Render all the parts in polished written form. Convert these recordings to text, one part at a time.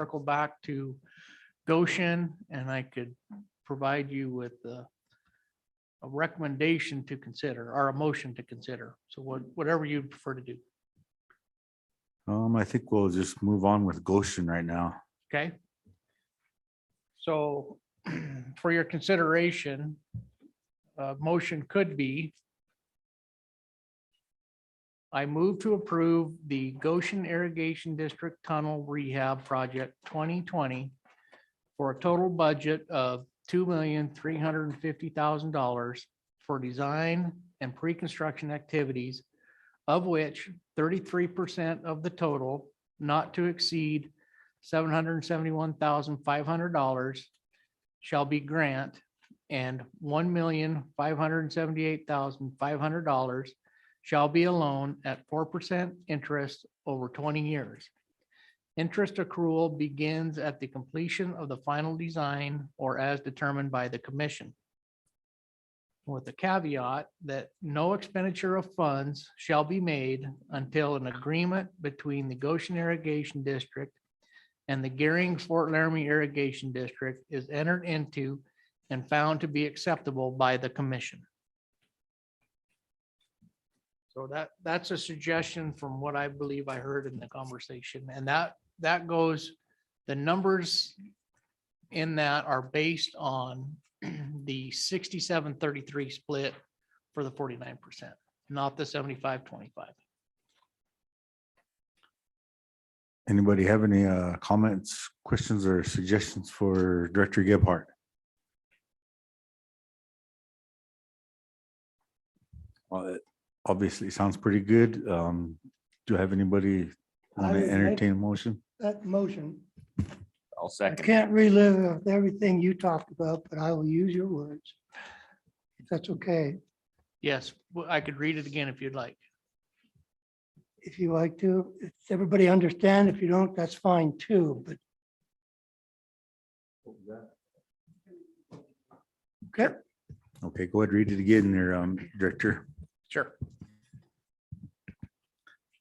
circle back to Goshen and I could provide you with a recommendation to consider or a motion to consider. So whatever you prefer to do. I think we'll just move on with Goshen right now. Okay. So for your consideration, motion could be I move to approve the Goshen Irrigation District Tunnel Rehab Project 2020 for a total budget of $2,350,000 for design and pre-construction activities, of which 33% of the total, not to exceed $771,500, shall be grant, and $1,578,500 shall be a loan at 4% interest over 20 years. Interest accrual begins at the completion of the final design or as determined by the commission, with the caveat that no expenditure of funds shall be made until an agreement between the Goshen Irrigation District and the Gearing-Fort Laramie Irrigation District is entered into and found to be acceptable by the commission. So that's a suggestion from what I believe I heard in the conversation. And that goes, the numbers in that are based on the 67-33 split for the 49%, not the 75-25. Anybody have any comments, questions, or suggestions for Director Gebhardt? Well, it obviously sounds pretty good. Do you have anybody want to entertain a motion? That motion, I'll I second. can't relive everything you talked about, but I will use your words. If that's okay, Yes, well, I could read it again if you'd like. if you like to, if everybody understand, if you don't, that's fine too, but. Okay, Okay, go ahead, read it again there, Director. Sure.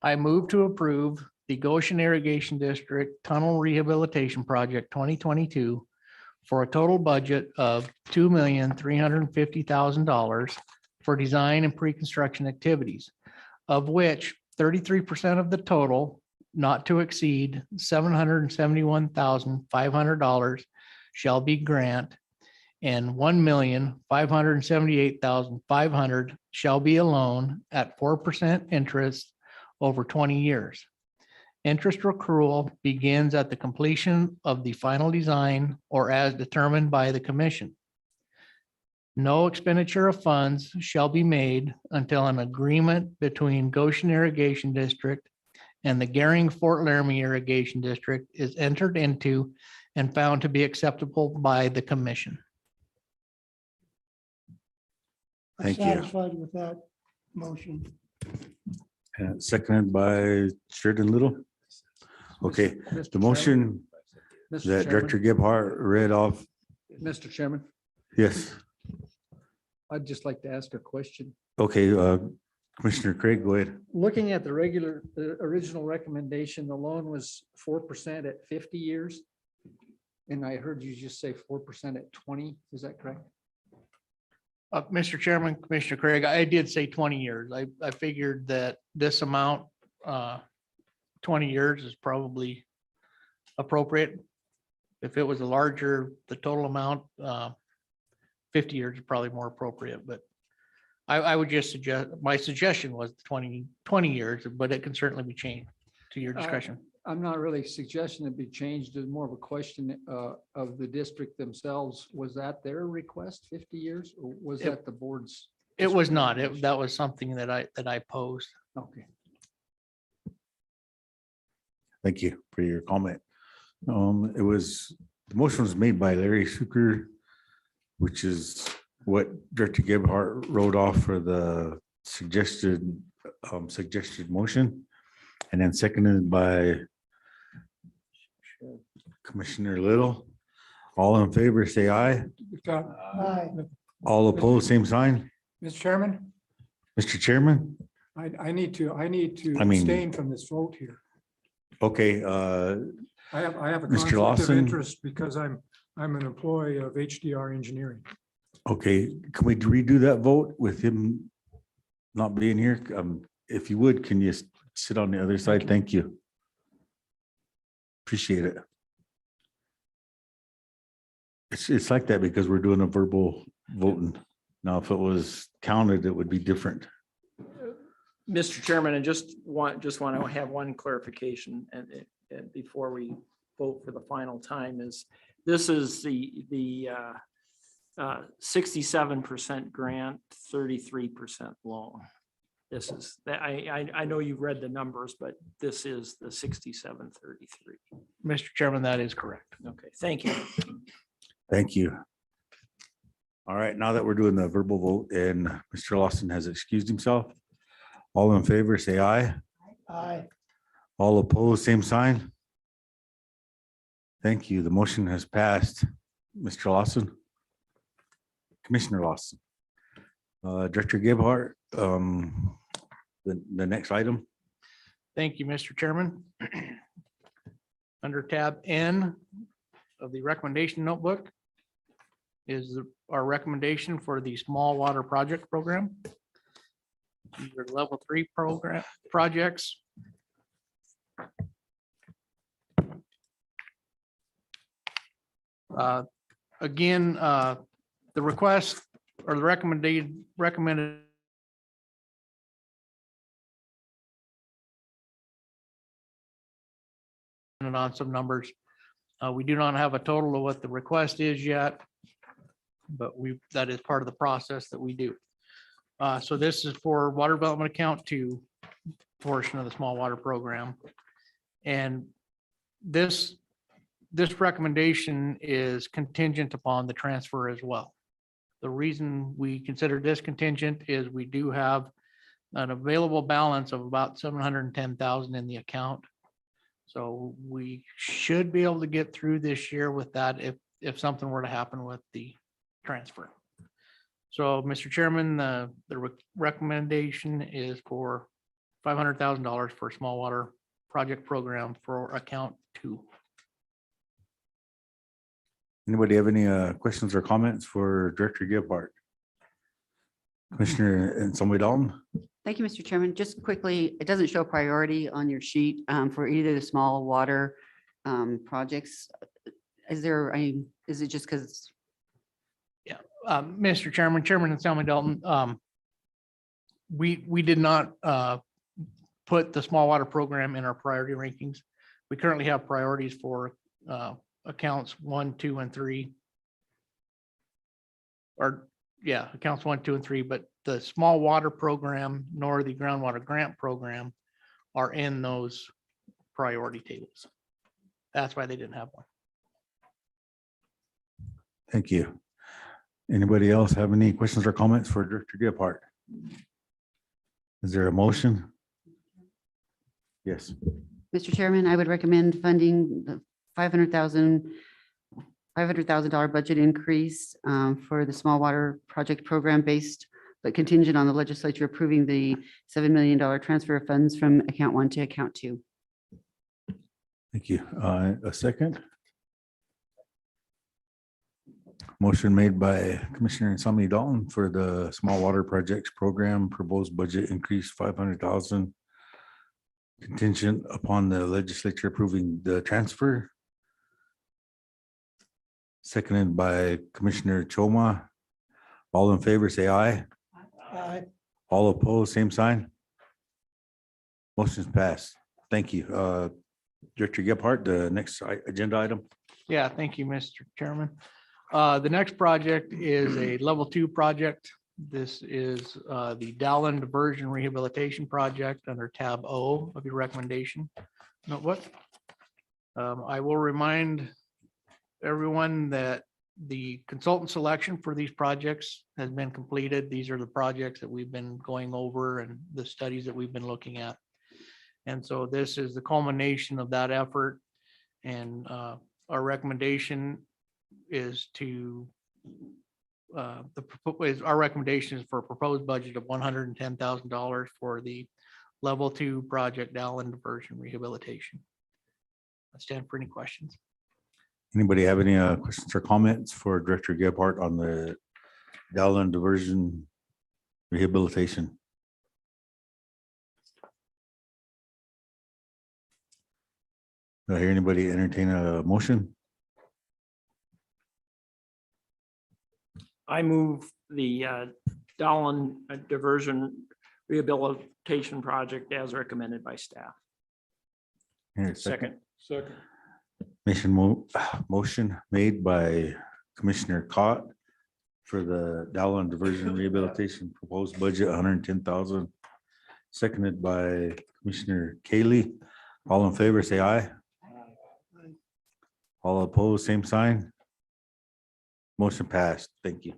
I move to approve the Goshen Irrigation District Tunnel Rehabilitation Project 2022 for a total budget of $2,350,000 for design and pre-construction activities, of which 33% of the total, not to exceed $771,500, shall be grant, and $1,578,500 shall be a loan at 4% interest over 20 years. Interest accrual begins at the completion of the final design or as determined by the commission. No expenditure of funds shall be made until an agreement between Goshen Irrigation District and the Gearing-Fort Laramie Irrigation District is entered into and found to be acceptable by the commission. I'm Thank you. satisfied with that motion. Seconded by Sheridan Little. Okay, the motion that Director Gebhardt read off. Mr. Chairman, Yes, I'd just like to ask a question. okay, Commissioner Craig, go ahead. Looking at the original recommendation, the loan was 4% at 50 years. And I heard you just say 4% at 20. Is that correct? Mr. Chairman, Commissioner Craig, I did say 20 years. I figured that this amount, 20 years is probably appropriate. If it was a larger, the total amount, 50 years is probably more appropriate, but I would just suggest, my suggestion was 20 years, but it can certainly be changed to your discretion. I'm not really suggesting it be changed. It's more of a question of the district themselves. Was that their request, 50 years, or was that the board's? It was not. That was something that I posed. Okay. Thank you for your comment. The motion was made by Larry Suker, which is what Director Gebhardt wrote off for the suggested motion, and then seconded by Commissioner Little. All in favor, say aye. Aye. All opposed, same sign. Mr. Chairman, Mr. Chairman, I need to I mean- abstain from this vote here. okay, I have a Mr. conflict of Lawson? interest because I'm an employee of HDR Engineering. Okay, can we redo that vote with him not being here? If you would, can you sit on the other side? Thank you. Appreciate it. It's like that because we're doing a verbal voting. Now, if it was counted, it would be different. Mr. Chairman, I just want to have one clarification and before we vote for the final time is this is the 67% grant, 33% loan. This is that I know you've read the numbers, but this is the 67-33. Mr. Chairman, that is correct. Okay, thank you. Thank you. All right, now that we're doing the verbal vote and Mr. Lawson has excused himself, all in favor, say aye. Aye. All opposed, same sign. Thank you. The motion has passed. Mr. Lawson. Commissioner Lawson. Director Gebhardt, the next item. Thank you, Mr. Chairman. Under tab N of the recommendation notebook is our recommendation for the small water project program. These are level 3 program projects. Again, the request or the recommended on some numbers. We do not have a total of what the request is yet, but that is part of the process that we do. So this is for water development account 2 portion of the small water program. And this recommendation is contingent upon the transfer as well. The reason we consider this contingent is we do have an available balance of about 710,000 in the account. So we should be able to get through this year with that if something were to happen with the transfer. So, Mr. Chairman, the recommendation is for $500,000 for small water project program for account 2. Anybody have any questions or comments for Director Gebhardt? Commissioner and somebody Dalton? Thank you, Mr. Chairman. Just quickly, it doesn't show priority on your sheet for either the small water projects. Is it just because? Mr. Chairman, Chairman and Salmy Dalton, we did not put the small water program in our priority rankings. We currently have priorities for accounts 1, 2, and 3. Or accounts 1, 2, and 3, but the small water program nor the groundwater grant program are in those priority tables. That's why they didn't have one. Thank you. Anybody else have any questions or comments for Director Gebhardt? Is there a motion? Yes. Mr. Chairman, I would recommend funding the $500,000 budget increase for the small water project program based, but contingent on the legislature approving the $7 million transfer of funds from account 1 to account 2. Thank you. A second? Motion made by Commissioner Sammy Dalton for the small water projects program proposed budget increase 500,000 contingent upon the legislature approving the transfer. Seconded by Commissioner Choma. All in favor, say aye. Aye. All opposed, same sign. Motion's passed. Thank you. Director Gebhardt, the next agenda item. Yeah, thank you, Mr. Chairman. The next project is a level 2 project. This is the Dowland Diversion Rehabilitation Project under tab O of your recommendation. Notebook. I will remind everyone that the consultant selection for these projects has been completed. These are the projects that we've been going over and the studies that we've been looking at. And so this is the culmination of that effort. And our recommendation is to our recommendation is for a proposed budget of $110,000 for the level 2 project Dowland Diversion Rehabilitation. I stand for any questions. Anybody have any questions or comments for Director Gebhardt on the Dowland diversion rehabilitation? Do I hear anybody entertain a motion? I move the Dowland diversion rehabilitation project as recommended by staff. Here, second. Second. Motion made by Commissioner Cott for the Dowland diversion rehabilitation proposed budget, 110,000. Seconded by Commissioner Kaylee. All in favor, say aye. All opposed, same sign. Motion passed. Thank you.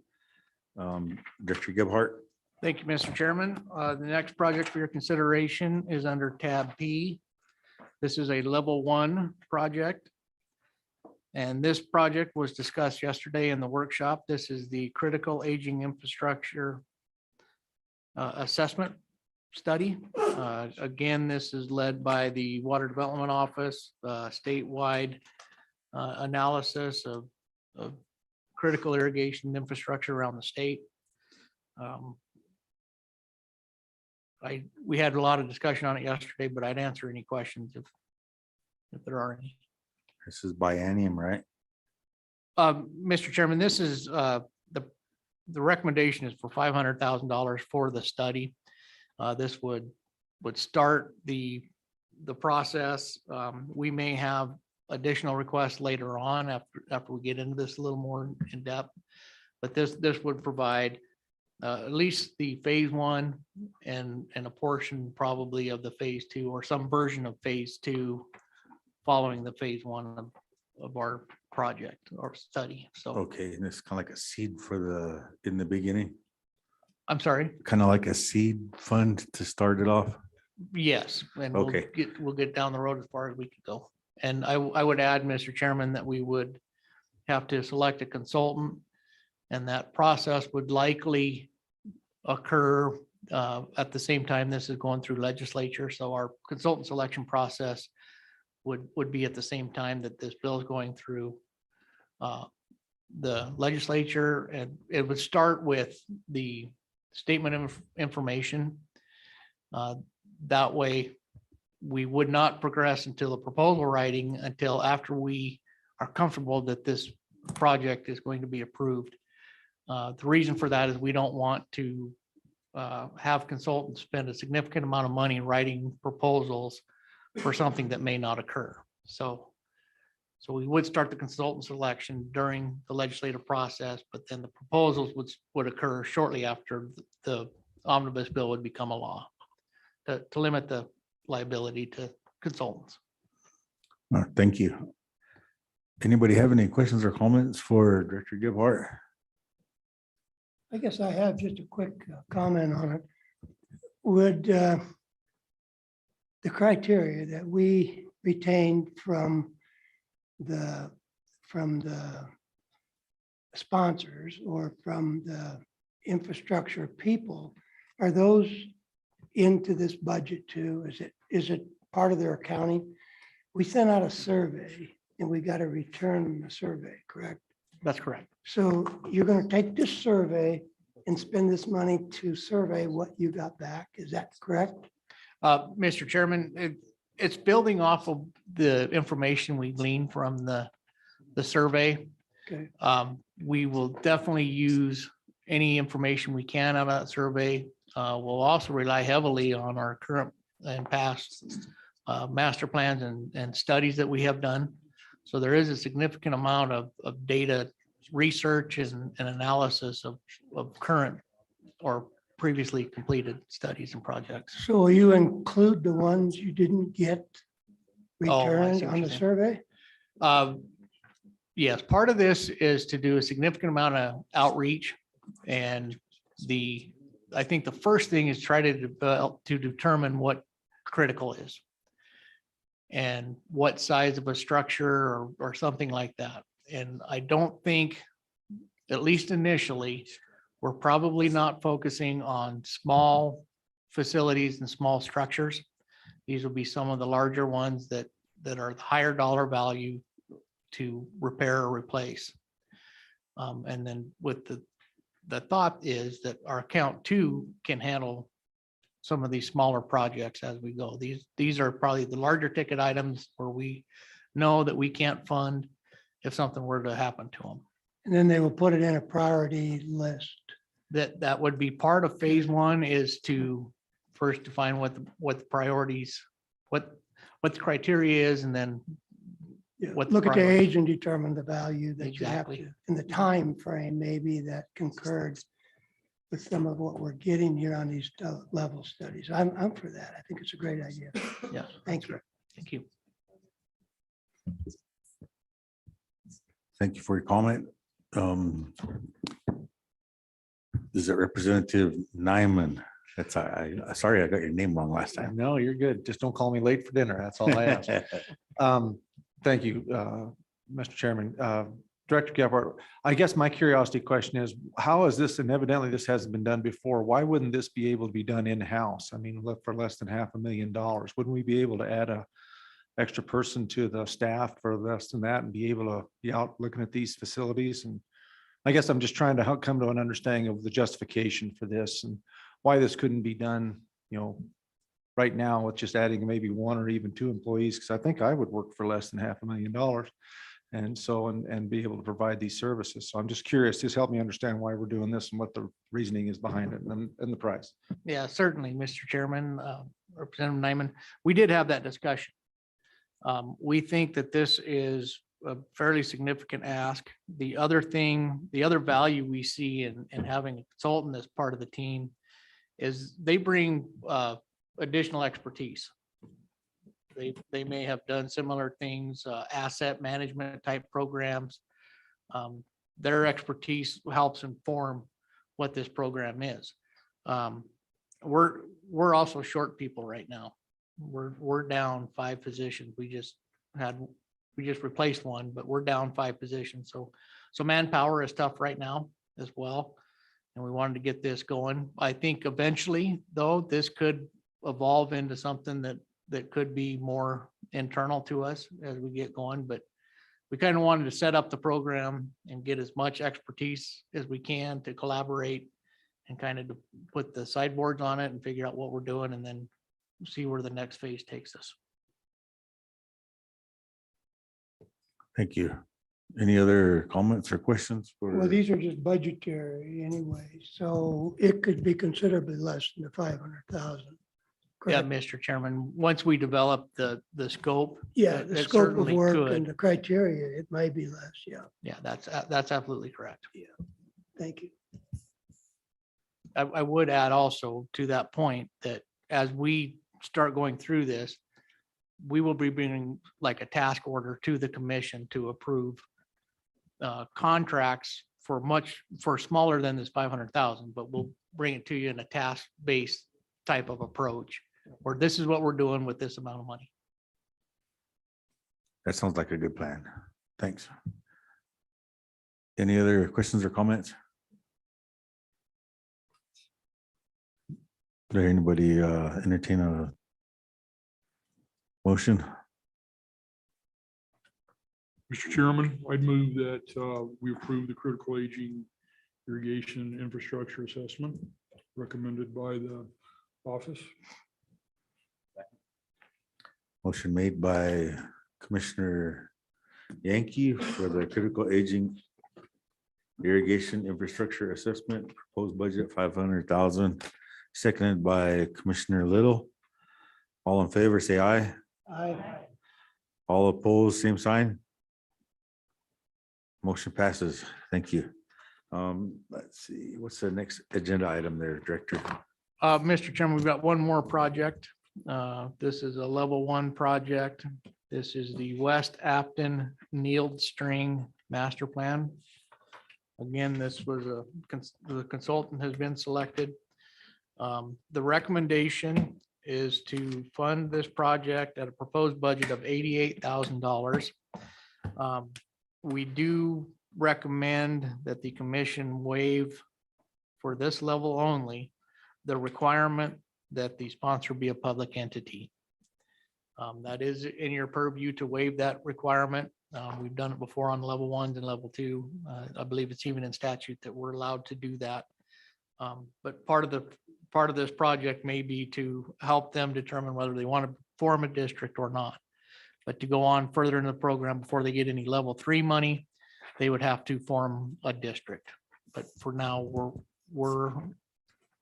Director Gebhardt. Thank you, Mr. Chairman. The next project for your consideration is under tab P. This is a level 1 project. And this project was discussed yesterday in the workshop. This is the critical aging infrastructure assessment study. Again, this is led by the Water Development Office, statewide analysis of critical irrigation infrastructure around the state. We had a lot of discussion on it yesterday, but I'd answer any questions if there are any. This is biennium, right? Mr. Chairman, this is the recommendation is for $500,000 for the study. This would start the process. We may have additional requests later on after we get into this a little more in depth. But this would provide at least the phase 1 and a portion probably of the phase 2 or some version of phase 2 following the phase 1 of our project or study. So, Okay, and it's kind of like a seed for in the beginning, I'm sorry. kind of like a seed fund to start it off. Yes, and Okay. we'll get down the road as far as we can go. And I would add, Mr. Chairman, that we would have to select a consultant. And that process would likely occur at the same time this is going through legislature. So our consultant selection process would be at the same time that this bill is going through the legislature. And it would start with the statement of information. That way, we would not progress until the proposal writing until after we are comfortable that this project is going to be approved. The reason for that is we don't want to have consultants spend a significant amount of money writing proposals for something that may not occur. So we would start the consultant selection during the legislative process, but then the proposals would occur shortly after the omnibus bill would become a law to limit the liability to consultants. Thank you. Anybody have any questions or comments for Director Gebhardt? I guess I have just a quick comment on it. Would the criteria that we retained from the sponsors or from the infrastructure people, are those into this budget too? Is it part of their accounting? We sent out a survey and we got a return on the survey, correct? That's correct. So you're going to take this survey and spend this money to survey what you got back. Is that correct? Mr. Chairman, it's building off of the information we gleaned from the survey. Okay. We will definitely use any information we can out of that survey. We'll also rely heavily on our current and past master plans and studies that we have done. So there is a significant amount of data research and analysis of current or previously completed studies and projects. So will you include the ones you didn't get Oh, I returned see what on you're the saying. survey? Yes, part of this is to do a significant amount of outreach. And I think the first thing is try to determine what critical is. And what size of a structure or something like that. And I don't think, at least initially, we're probably not focusing on small facilities and small structures. These will be some of the larger ones that that are the higher dollar value to repair or replace. And then with the thought is that our account two can handle some of these smaller projects as we go. These are probably the larger ticket items where we know that we can't fund if something were to happen to them. And then they will put it in a priority list. That would be part of phase one, is to first define what the priorities, what the criteria is, and then Yeah, what the look at the priorities. age and determine the value that you have Exactly. to, and the time frame maybe that concurred with some of what we're getting here on these level studies. I'm for that. I think it's a great idea. Yeah. Thank you. Thank you. Thank you for your comment. Is it Representative Nyman? That's, sorry, I got your name wrong last time. No, you're good. Just don't call me late for dinner. That's all I ask. Thank you, Mr. Chairman. Director Gephardt, I guess my curiosity question is, how is this, and evidently this hasn't been done before, why wouldn't this be able to be done in-house? I mean, for less than $500,000, wouldn't we be able to add a extra person to the staff for less than that and be able to be out looking at these facilities? And I guess I'm just trying to come to an understanding of the justification for this and why this couldn't be done, right now with just adding maybe one or even two employees, because I think I would work for less than $500,000. And so, and be able to provide these services. So I'm just curious, just help me understand why we're doing this and what the reasoning is behind it and the price. Yeah, certainly, Mr. Chairman, Representative Nyman, we did have that discussion. We think that this is a fairly significant ask. The other value we see in having a consultant as part of the team is they bring additional expertise. They may have done similar things, asset management type programs. Their expertise helps inform what this program is. We're also short people right now. We're down 5 positions. We just replaced one, but we're down 5 positions. So manpower is tough right now as well. And we wanted to get this going. I think eventually, though, this could evolve into something that could be more internal to us as we get going, but we kind of wanted to set up the program and get as much expertise as we can to collaborate and kind of to put the sideboards on it and figure out what we're doing and then see where the next phase takes us. Thank you. Any other comments or questions? Well, these are just budgetary anyway, so it could be considerably less than the 500,000. Yeah, correct? Mr. Chairman, once we develop the scope. Yeah, it the scope of certainly work could. and the criteria, it might be less. Yeah, Yeah, that's absolutely correct. thank you. I would add also to that point that as we start going through this, we will be bringing like a task order to the commission to approve contracts for smaller than this 500,000, but we'll bring it to you in a task-based type of approach, where this is what we're doing with this amount of money. That sounds like a good plan. Thanks. Any other questions or comments? Did anybody entertain a motion? Mr. Chairman, I'd move that we approve the critical aging irrigation infrastructure assessment recommended by the office. Motion made by Commissioner Yankee for the critical aging irrigation infrastructure assessment, proposed budget 500,000, seconded by Commissioner Little. All in favor, say aye. All opposed, same sign. Motion passes. Thank you. Let's see, what's the next agenda item there, Director? Mr. Chairman, we've got one more project. This is a level 1 project. This is the West Afton Neeled String Master Plan. Again, this was the consultant has been selected. The recommendation is to fund this project at a proposed budget of $88,000. We do recommend that the commission waive for this level only the requirement that the sponsor be a public entity. That is in your purview to waive that requirement. We've done it before on level 1s and level 2. I believe it's even in statute that we're allowed to do that. But part of this project may be to help them determine whether they want to form a district or not. But to go on further in the program before they get any level 3 money, they would have to form a district. But for now, we're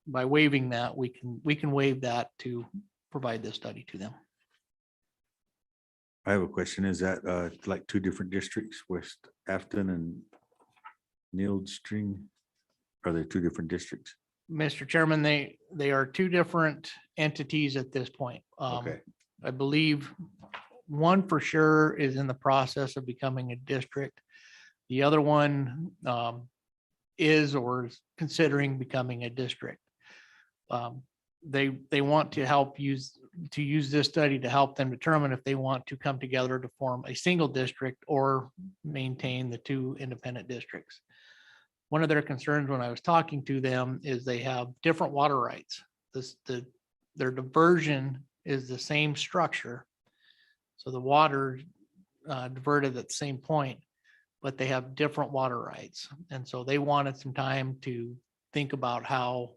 by waiving that, we can waive that to provide this study to them. I have a question. Is that like two different districts, West Afton and Neil String? Are they two different districts? Mr. Chairman, they are two different entities at this point. Okay. I believe one for sure is in the process of becoming a district. The other one is or is considering becoming a district. They want to use this study to help them determine if they want to come together to form a single district or maintain the two independent districts. One of their concerns when I was talking to them is they have different water rights. Their diversion is the same structure. So the water diverted at the same point, but they have different water rights. And so they wanted some time to think about how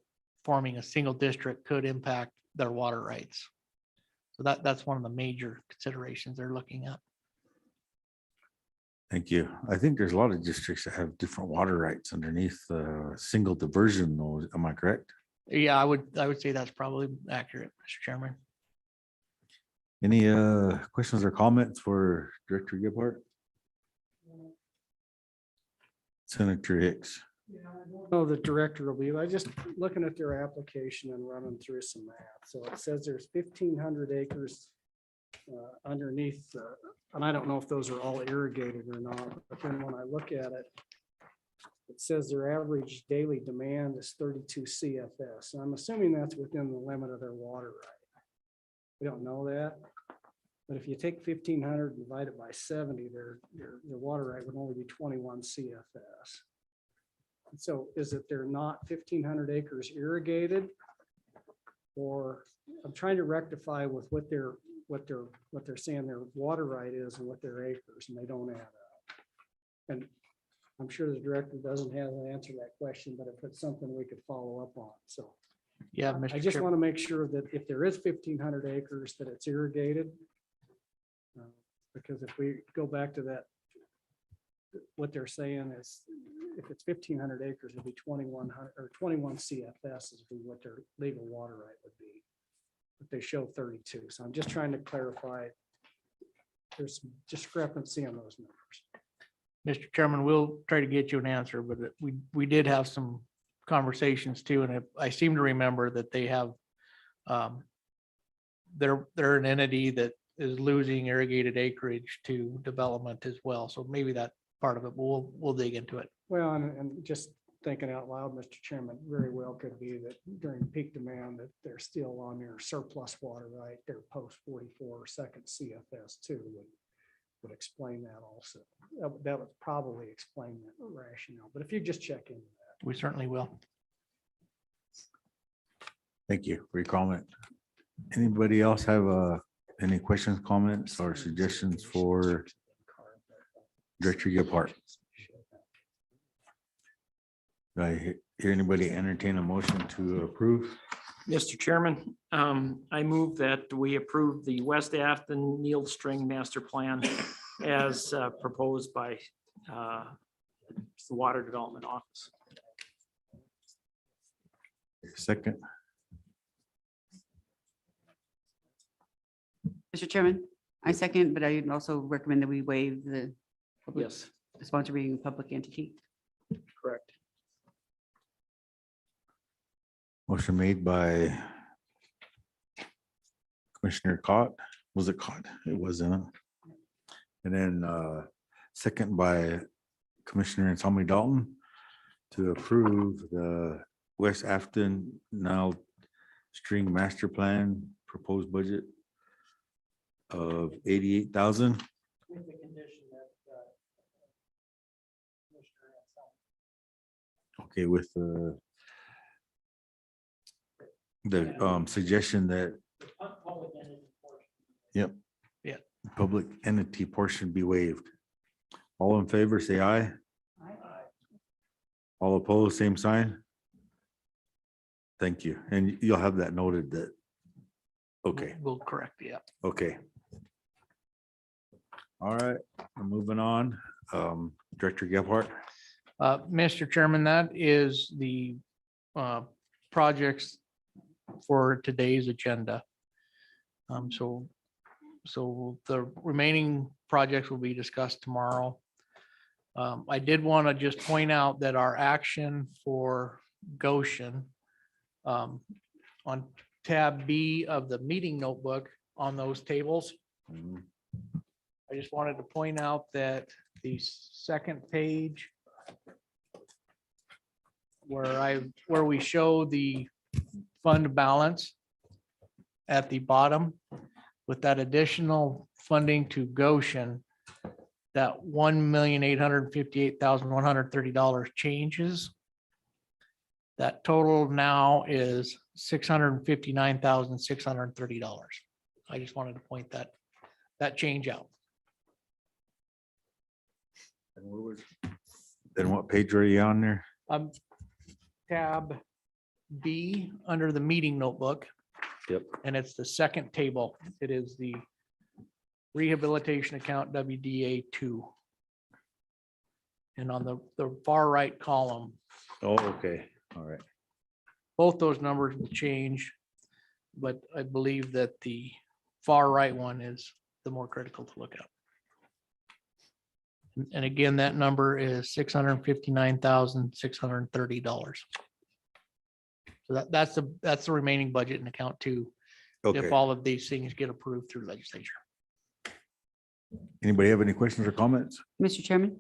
forming a single district could impact their water rights. So that's one of the major considerations they're looking at. Thank you. I think there's a lot of districts that have different water rights underneath the single diversion though. Am I correct? Yeah, I would say that's probably accurate, Mr. Chairman. Any questions or comments for Director Gebhardt? Senator Hicks. Oh, the director will be, I just looking at their application and running through some math. So it says there's 1,500 acres underneath, and I don't know if those are all irrigated or not, but then when I look at it, it says their average daily demand is 32 CFS. So I'm assuming that's within the limit of their water right. We don't know that. But if you take 1,500 and divide it by 70, their water right would only be 21 CFS. So is it they're not 1,500 acres irrigated? Or I'm trying to rectify with what they're saying their water right is and what their acres, and they don't add up. And I'm sure the director doesn't have an answer to that question, but if it's something we could follow up on. So Yeah, I Mr. just Chair. want to make sure that if there is 1,500 acres, that it's irrigated. Because if we go back to that, what they're saying is if it's 1,500 acres, it'd be 2,100 or 21 CFS is what their legal water right would be. But they show 32. So I'm just trying to clarify. There's some discrepancy on those numbers. Mr. Chairman, we'll try to get you an answer, but we did have some conversations too, and I seem to remember that they have they're an entity that is losing irrigated acreage to development as well. So maybe that part of it, we'll dig into it. Well, and just thinking out loud, Mr. Chairman, very well could be that during peak demand that they're still on their surplus water right, their post 44 second CFS too would explain that also. That would probably explain that rationale. But if you just check into that. We certainly will. Thank you for your comment. Anybody else have any questions, comments, or suggestions for Director Gebhardt? Do I hear anybody entertain a motion to approve? Mr. Chairman, I move that we approve the West Afton Neil String Master Plan as proposed by the Water Development Office. Second, Mr. Chairman, I second, but I also recommend that we waive the Yes, sponsor being a public entity. correct. motion made by Commissioner Cott. Was it Cott? It wasn't. And then second by Commissioner Tommy Dalton to approve the West Afton now String Master Plan proposed budget of 88,000. Okay, with the suggestion that, yep, public entity portion be waived. All in favor, say aye. All opposed, same sign. Thank you. And you'll have that noted that. Okay, We'll correct, yeah. okay. All right, moving on. Director Gebhardt. Mr. Chairman, that is the projects for today's agenda. So the remaining projects will be discussed tomorrow. I did want to just point out that our action for Goshen on tab B of the meeting notebook on those tables. I just wanted to point out that the second page where we show the fund balance at the bottom with that additional funding to Goshen, that $1,858,130 changes. That total now is $659,630. I just wanted to point that change out. Then what page are you on there? Tab B under the meeting notebook. Yep. And it's the second table. It is the rehabilitation account WDA 2. And on the far right column, Oh, okay, all right. both those numbers will change. But I believe that the far right one is the more critical to look at. And again, that number is $659,630. So that's the remaining budget in account 2, Okay. if all of these things get approved through legislature. Anybody have any questions or comments? Mr. Chairman,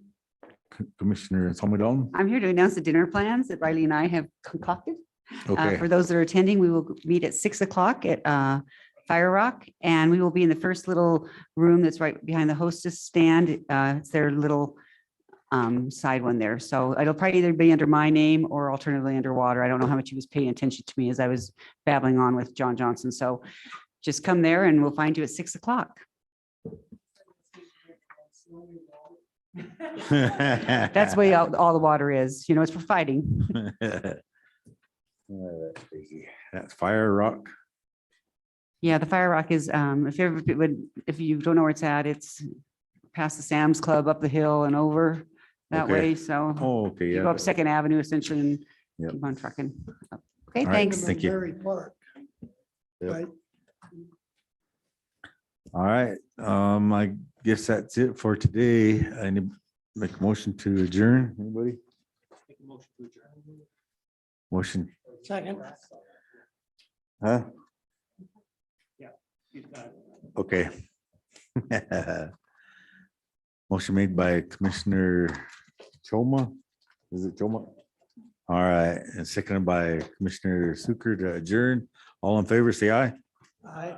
Commissioner Tommy Dalton? I'm here to announce the dinner plans that Riley and I have concocted. Okay, For those that are attending, we will meet at 6 o'clock at Fire Rock, and we will be in the first little room that's right behind the hostess stand. It's their little side one there. So it'll probably either be under my name or alternatively underwater. I don't know how much he was paying attention to me as I was babbling on with John Johnson. So just come there and we'll find you at 6 o'clock. That's where all the water is. You know, it's for fighting. Oh, that's crazy. That's Fire Rock. Yeah, the Fire Rock is, if you don't know where it's at, it's past the Sam's Club, up the hill and over that Okay. way. So Oh, okay, you go yeah. up Second Avenue essentially and Yep. keep on trucking. Okay, All right. thanks. Thank you. Berry Park. Yep. Right? All right, I guess that's it for today. I need make a motion to adjourn. Anybody? Motion, Second. huh? Okay. Motion made by Commissioner Choma. Is it Choma? All right, and seconded by Commissioner Suker to adjourn. All in favor, say aye. Aye.